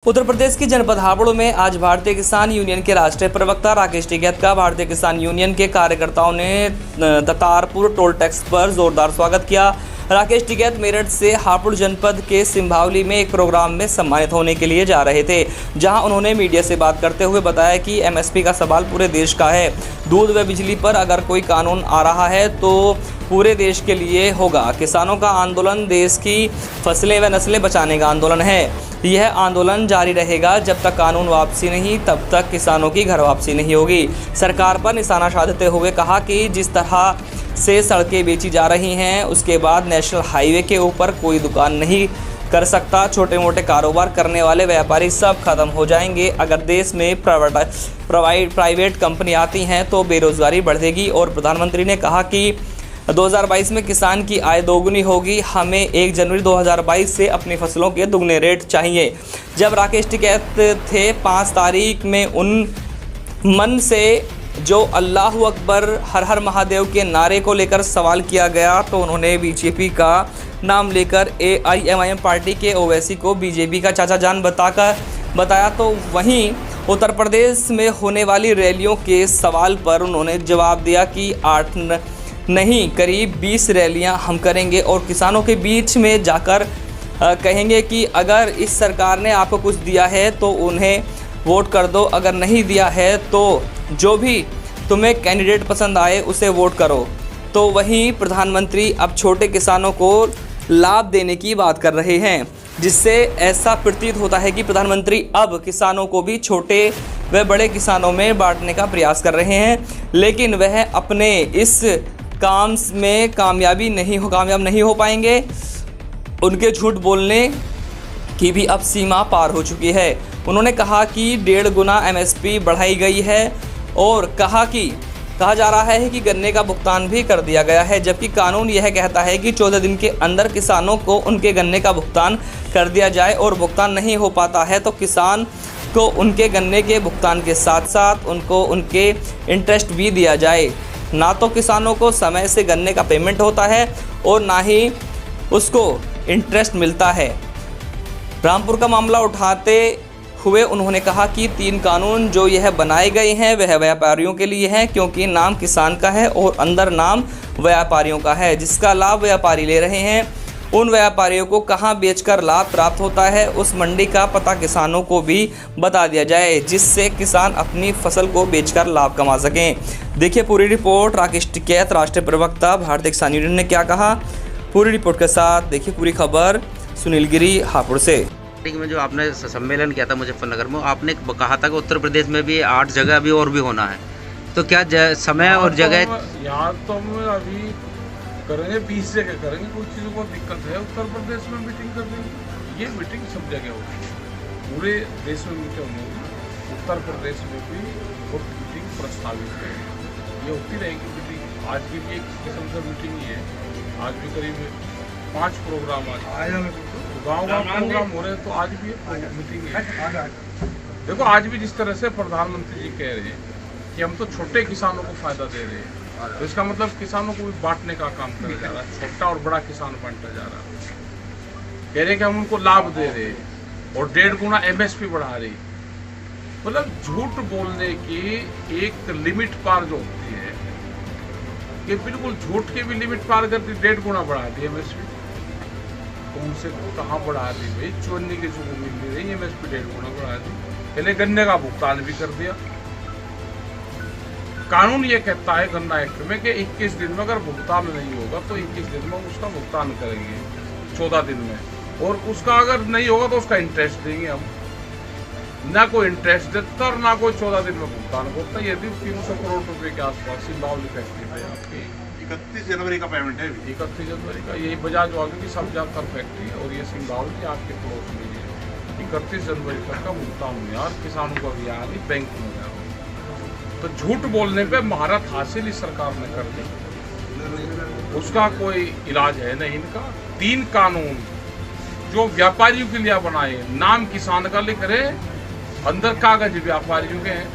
उत्तर प्रदेश के जनपद हापुड़ में आज भारतीय किसान यूनियन के राष्ट्रीय प्रवक्ता राकेश टिकैत का भारतीय किसान यूनियन के कार्यकर्ताओं ने दत्तारपुर टोल टैक्स पर जोरदार स्वागत किया। राकेश टिकैत मेरठ से हापुड़ जनपद के सिंभावली में एक प्रोग्राम में सम्मानित होने के लिए जा रहे थे, जहां उन्होंने मीडिया से बात करते हुए बताया कि एमएसपी का सवाल पूरे देश का है। दूध व बिजली पर अगर कोई कानून आ रहा है तो पूरे देश के लिए होगा। किसानों का आंदोलन देश की फसलें व नस्लें बचाने का आंदोलन है। यह आंदोलन जारी रहेगा जब तक कानून वापसी नहीं, तब तक किसानों की घर वापसी नहीं होगी। सरकार पर निशाना साधते हुए कहा कि जिस तरह से सड़कें बेची जा रही हैं, उसके बाद नेशनल हाईवे के ऊपर कोई दुकान नहीं कर सकता। छोटे मोटे कारोबार करने वाले व्यापारी सब खत्म हो जाएंगे। अगर देश में प्राइवेट कंपनी आती हैं तो बेरोजगारी बढ़ेगी। और प्रधानमंत्री ने कहा कि 2022 में किसान की आय दोगुनी होगी। हमें 1 जनवरी 2022 से अपनी फसलों के दुगने रेट चाहिए। जब राकेश टिकैत थे 5 तारीख में उन मन से जो अल्लाहू अकबर हर हर महादेव के नारे को लेकर सवाल किया गया, तो उन्होंने बीजेपी का नाम लेकर AIMIM पार्टी के ओवैसी को बीजेपी का चाचा जान बताया। तो वहीं उत्तर प्रदेश में होने वाली रैलियों के सवाल पर उन्होंने जवाब दिया कि 8 नहीं करीब 20 रैलियां हम करेंगे और किसानों के बीच में जाकर कहेंगे कि अगर इस सरकार ने आपको कुछ दिया है तो उन्हें वोट कर दो, अगर नहीं दिया है तो जो भी तुम्हें कैंडिडेट पसंद आए उसे वोट करो। तो वहीं प्रधानमंत्री अब छोटे किसानों को लाभ देने की बात कर रहे हैं, जिससे ऐसा प्रतीत होता है कि प्रधानमंत्री अब किसानों को भी छोटे व बड़े किसानों में बांटने का प्रयास कर रहे हैं। लेकिन वह अपने इस काम में कामयाब नहीं हो पाएंगे। उनके झूठ बोलने की भी अब सीमा पार हो चुकी है। उन्होंने कहा कि 1.5 गुना MSP बढ़ाई गई है और कहा जा रहा है कि गन्ने का भुगतान भी कर दिया गया है, जबकि कानून यह कहता है कि 14 दिन के अंदर किसानों को उनके गन्ने का भुगतान कर दिया जाए और भुगतान नहीं हो पाता है तो किसान को उनके गन्ने के भुगतान के साथ साथ उनको उनके इंटरेस्ट भी दिया जाए। ना तो किसानों को समय से गन्ने का पेमेंट होता है और ना ही उसको इंटरेस्ट मिलता है। रामपुर का मामला उठाते हुए उन्होंने कहा कि 3 कानून जो यह बनाए गए हैं वह व्यापारियों के लिए हैं, क्योंकि नाम किसान का है और अंदर नाम व्यापारियों का है, जिसका लाभ व्यापारी ले रहे हैं। उन व्यापारियों को कहां बेचकर लाभ प्राप्त होता है उस मंडी का पता किसानों को भी बता दिया जाए, जिससे किसान अपनी फसल को बेचकर लाभ कमा सकें। देखिए पूरी रिपोर्ट। राकेश टिकैत राष्ट्रीय प्रवक्ता भारतीय किसान यूनियन ने क्या कहा, पूरी रिपोर्ट के साथ देखिए पूरी खबर। सुनील गिरी हापुड़ से। में जो आपने सम्मेलन किया था मुजफ्फरनगर में, आपने कहा था कि उत्तर प्रदेश में भी 8 जगह अभी और भी होना है, तो क्या समय और जगह यहाँ तो हम अभी करेंगे 20 जगह करेंगे। कुछ चीज़ों को दिक्कत है उत्तर प्रदेश में मीटिंग करने की, ये मीटिंग सब जगह होगी, पूरे देश में मीटिंग होगी। उत्तर प्रदेश में भी वो मीटिंग प्रस्तावित है, ये होती रहेगी मीटिंग। आज की भी एक किस्म से मीटिंग ही है। आज भी करीब 5 प्रोग्राम गाँव प्रोग्राम हो रहे हैं, तो आज भी मीटिंग है। देखो आज भी जिस तरह से प्रधानमंत्री जी कह रहे हैं कि हम तो छोटे किसानों को फायदा दे रहे हैं, तो इसका मतलब किसानों को भी बांटने का काम किया जा रहा है। छोटा और बड़ा किसान बांटा जा रहा है। कह रहे हैं कि हम उनको लाभ दे रहे हैं और 1.5 गुना MSP बढ़ा रहे। मतलब झूठ बोलने की एक लिमिट पार जो होती है, कि बिल्कुल झूठ की भी लिमिट पार करती 1.5 गुना बढ़ा दी MSP। तो उनसे कहाँ बढ़ा दी भाई, चोरने की जो मिल नहीं रही MSP 1.5 गुना बढ़ा दी। पहले गन्ने का भुगतान भी कर दिया। कानून ये कहता है गन्ना एक्ट में कि 21 दिन में अगर भुगतान नहीं होगा तो 21 दिन में उसका भुगतान करेंगे, 14 दिन में, और उसका अगर नहीं होगा तो उसका इंटरेस्ट देंगे हम। ना कोई इंटरेस्ट देता और ना कोई 14 दिन में भुगतान करता। ये भी 300 करोड़ रुपए के आसपास सिंभावली फैक्ट्री है आपकी। 31 जनवरी का पेमेंट है। 31 जनवरी का यही बजाज वालों की सब ज्यादातर फैक्ट्री और ये सिंभावली आपके पड़ोस में है। 31 जनवरी तक का भुगतान हुआ और किसानों को भी आया बैंक में जा। तो झूठ बोलने पे महारत हासिल इस सरकार ने कर दी, उसका कोई इलाज है नहीं इनका। 3 कानून जो व्यापारियों के लिए बनाए, नाम किसान का लिख रहे, अंदर कागज व्यापारियों के हैं,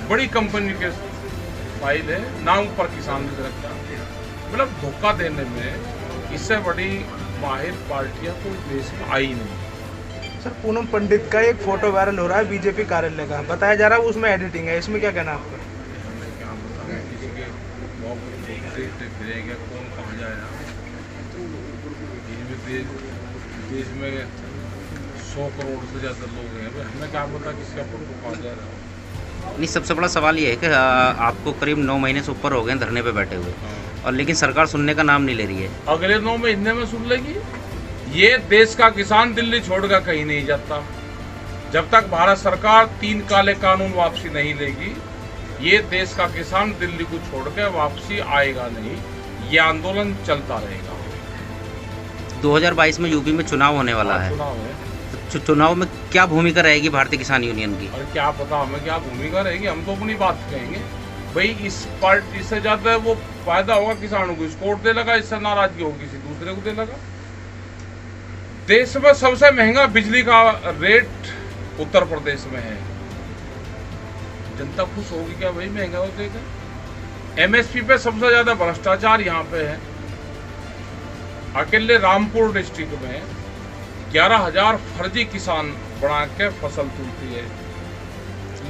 बड़ी कंपनी के फाइल है, नाम पर किसान लिख रखा। मतलब धोखा देने में इससे बड़ी माहिर पार्टियां कोई देश में आई नहीं। सर पूनम पंडित का एक फोटो वायरल हो रहा है बीजेपी कार्यालय का, बताया जा रहा है उसमें एडिटिंग है, इसमें क्या कहना है आपका? क्या बताऊँ, किसी के मौत देखते फिरेगा, कौन कहाँ जाएगा। देश में 100 करोड़ से ज़्यादा लोग हैं, हमें क्या पता किसका फोटो कहाँ जा रहा है। नहीं, सबसे बड़ा सवाल ये है कि आपको करीब 9 महीने से ऊपर हो गए धरने पे बैठे हुए, और लेकिन सरकार सुनने का नाम नहीं ले रही है। अगले 9 महीने में सुन लेगी। ये देश का किसान दिल्ली छोड़कर कहीं नहीं जाता। जब तक भारत सरकार 3 काले कानून वापसी नहीं लेगी, ये देश का किसान दिल्ली को छोड़कर वापसी आएगा नहीं। ये आंदोलन चलता रहेगा। 2022 में यूपी में चुनाव होने वाला है, चुनाव है, तो चुनाव में क्या भूमिका रहेगी भारतीय किसान यूनियन की? और क्या पता हमें क्या भूमिका रहेगी। हम तो अपनी बात कहेंगे भाई, इस पार्टी से ज्यादा वो फायदा होगा किसानों को, इसको वोट दे लगा, इससे नाराजगी होगी किसी दूसरे को दे लगा। देश में सबसे महंगा बिजली का रेट उत्तर प्रदेश में है। जनता खुश होगी क्या भाई महंगा हो देगा। एमएसपी पे सबसे ज्यादा भ्रष्टाचार यहाँ पे है। अकेले रामपुर डिस्ट्रिक्ट में 11,000 फर्जी किसान बना के फसल तुलती है।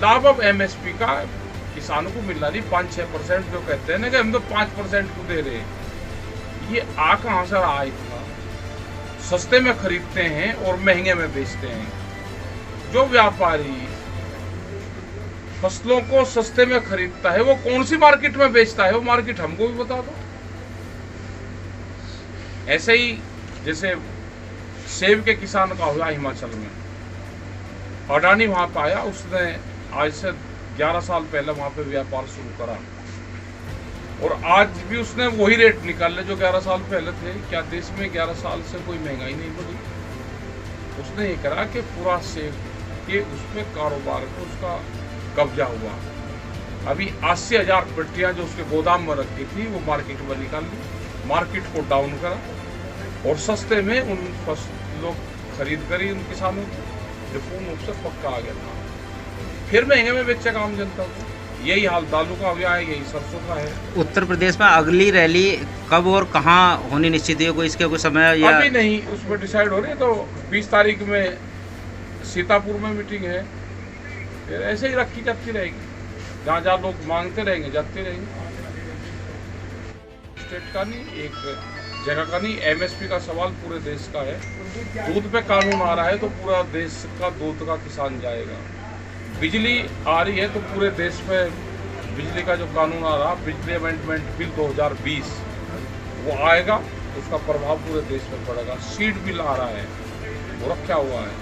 लाभ अब एमएसपी का किसानों को मिल रहा नहीं, 5-6% जो कहते हैं ना कि हम तो 5% को दे रहे हैं। ये आ कहाँ से रहा इतना? सस्ते में खरीदते हैं और महंगे में बेचते हैं। जो व्यापारी फसलों को सस्ते में खरीदता है वो कौन सी मार्केट में बेचता है, वो मार्केट हमको भी बता दो। ऐसे ही जैसे सेब के किसान का हुआ हिमाचल में, अडानी वहां पे आया, उसने आज से 11 साल पहले वहां पे व्यापार शुरू करा, और आज भी उसने वही रेट निकाले जो 11 साल पहले थे। क्या देश में 11 साल से कोई महंगाई नहीं बढ़ी? उसने ये करा कि पूरा सेब के उसमें कारोबार को उसका कब्जा हुआ। अभी 80,000 पेटियां जो उसके गोदाम में रखी थी वो मार्केट में निकाल ली, मार्केट को डाउन करा, और सस्ते में उन फसलों खरीद करी उन किसानों को, जो पूर्ण रूप से पक्का आ गया था। फिर महंगे में बेचे काम जनता को। यही हाल दालू का हुआ है, यही सरसों का है। उत्तर प्रदेश में अगली रैली कब और कहाँ होनी निश्चित है? कोई इसके कोई समय या अभी नहीं उस पर डिसाइड हो रही है। तो 20 तारीख में सीतापुर में मीटिंग है, फिर ऐसे ही रखी जाती रहेगी, जहाँ जहाँ लोग मांगते रहेंगे जाते रहेंगे। स्टेट का नहीं, एक जगह का नहीं। एमएसपी का सवाल पूरे देश का है। दूध पे कानून आ रहा है तो पूरा देश का दूध का किसान जाएगा। बिजली आ रही है तो पूरे देश में बिजली का जो कानून आ रहा, बिजली अमेंडमेंट बिल 2020 वो आएगा, उसका प्रभाव पूरे देश में पड़ेगा। सीड बिल आ रहा है, वो रखा हुआ है।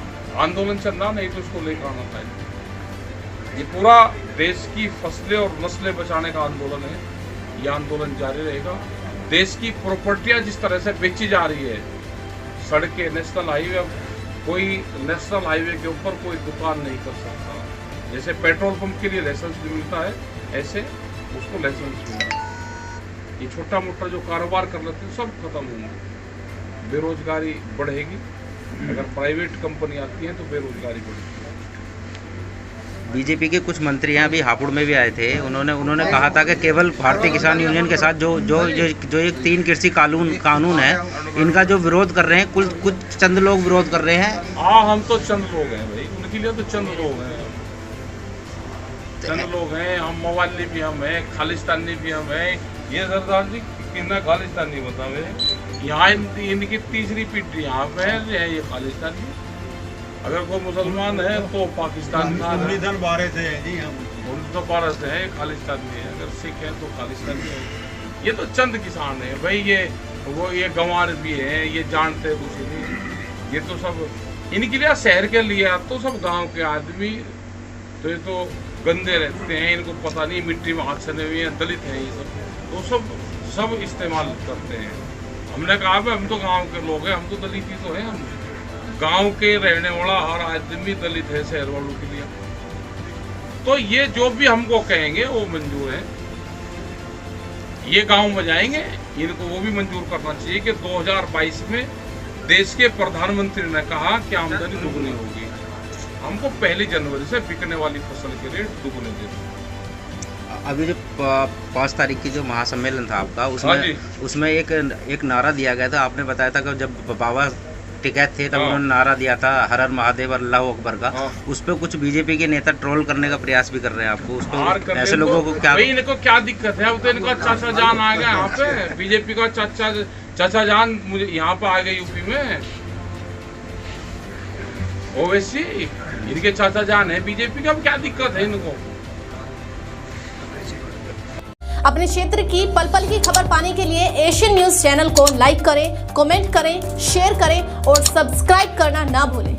आंदोलन चलना नहीं तो उसको लेकर आना चाहिए। ये पूरा देश की फसलें और नस्लें बचाने का आंदोलन है। ये आंदोलन जारी रहेगा। देश की प्रॉपर्टियां जिस तरह से बेची जा रही है, सड़कें, नेशनल हाईवे, कोई नेशनल हाईवे के ऊपर कोई दुकान नहीं कर सकता। जैसे पेट्रोल पंप के लिए लाइसेंस मिलता है, ऐसे उसको लाइसेंस मिलता है। ये छोटा मोटा जो कारोबार कर लेते हैं सब खत्म होंगे। बेरोजगारी बढ़ेगी। अगर प्राइवेट कंपनी आती है तो बेरोजगारी बढ़ेगी। बीजेपी के कुछ मंत्री यहाँ भी हापुड़ में भी आए थे, उन्होंने कहा था कि केवल भारतीय किसान यूनियन के साथ जो एक 3 कृषि कानून है, इनका जो विरोध कर रहे हैं, कुछ चंद लोग विरोध कर रहे हैं। हाँ, हम तो चंद लोग हैं भाई, उनके लिए तो चंद लोग हैं। चंद लोग हैं, हम मवाली भी हम हैं, खालिस्तानी भी हम हैं। ये सरदार जी कितना खालिस्तानी बतावे। यहाँ इनकी तीसरी पीढ़ी यहाँ पे है, ये खालिस्तानी। अगर कोई मुसलमान है तो पाकिस्तान का है, उर्दू बारे से है जी हम। उर्दू बारे से है, खालिस्तानी है। अगर सिख है तो खालिस्तानी है। ये तो चंद किसान है भाई। ये गंवार भी है, ये जानते कुछ नहीं। ये तो सब इनके लिए शहर के लिए तो सब गांव के आदमी तो ये तो गंदे रहते हैं, इनको पता नहीं, मिट्टी में हाथ सने हुए हैं, दलित हैं, ये सब तो सब इस्तेमाल करते हैं। हमने कहा भाई हम तो गांव के लोग हैं, हम तो दलित ही तो हैं। हम गांव के रहने वाला हर आदमी दलित है शहर वालों के लिए। तो ये जो भी हमको कहेंगे वो मंजूर है। ये गांव में जाएंगे, इनको वो भी मंजूर करना चाहिए कि 2022 में देश के प्रधानमंत्री ने कहा कि आमदनी दुगनी होगी। हमको 1 जनवरी से बिकने वाली फसल के रेट दुगने दे दो। अभी जो 5 तारीख की जो महासम्मेलन था आपका, उसमें एक नारा दिया गया था। आपने बताया था कि जब बाबा टिकैत थे तब हाँ। उन्होंने नारा दिया था हर हर महादेव अल्लाह अकबर का। हाँ। उस पर कुछ बीजेपी के नेता ट्रोल करने का प्रयास भी कर रहे हैं आपको, उस हार पर करने ऐसे लोगों को क्या? भाई इनको क्या दिक्कत है? अब तो इनका चाचा जान आ गया यहाँ पे, बीजेपी का चाचा जान मुझे यहाँ पे आ गए यूपी में। ओवैसी इनके चाचा जान है बीजेपी का, अब क्या दिक्कत है इनको? अपने क्षेत्र की पल पल की खबर पाने के लिए एशियन न्यूज चैनल को लाइक करें, कमेंट करें, शेयर करें और सब्सक्राइब करना ना भूलें।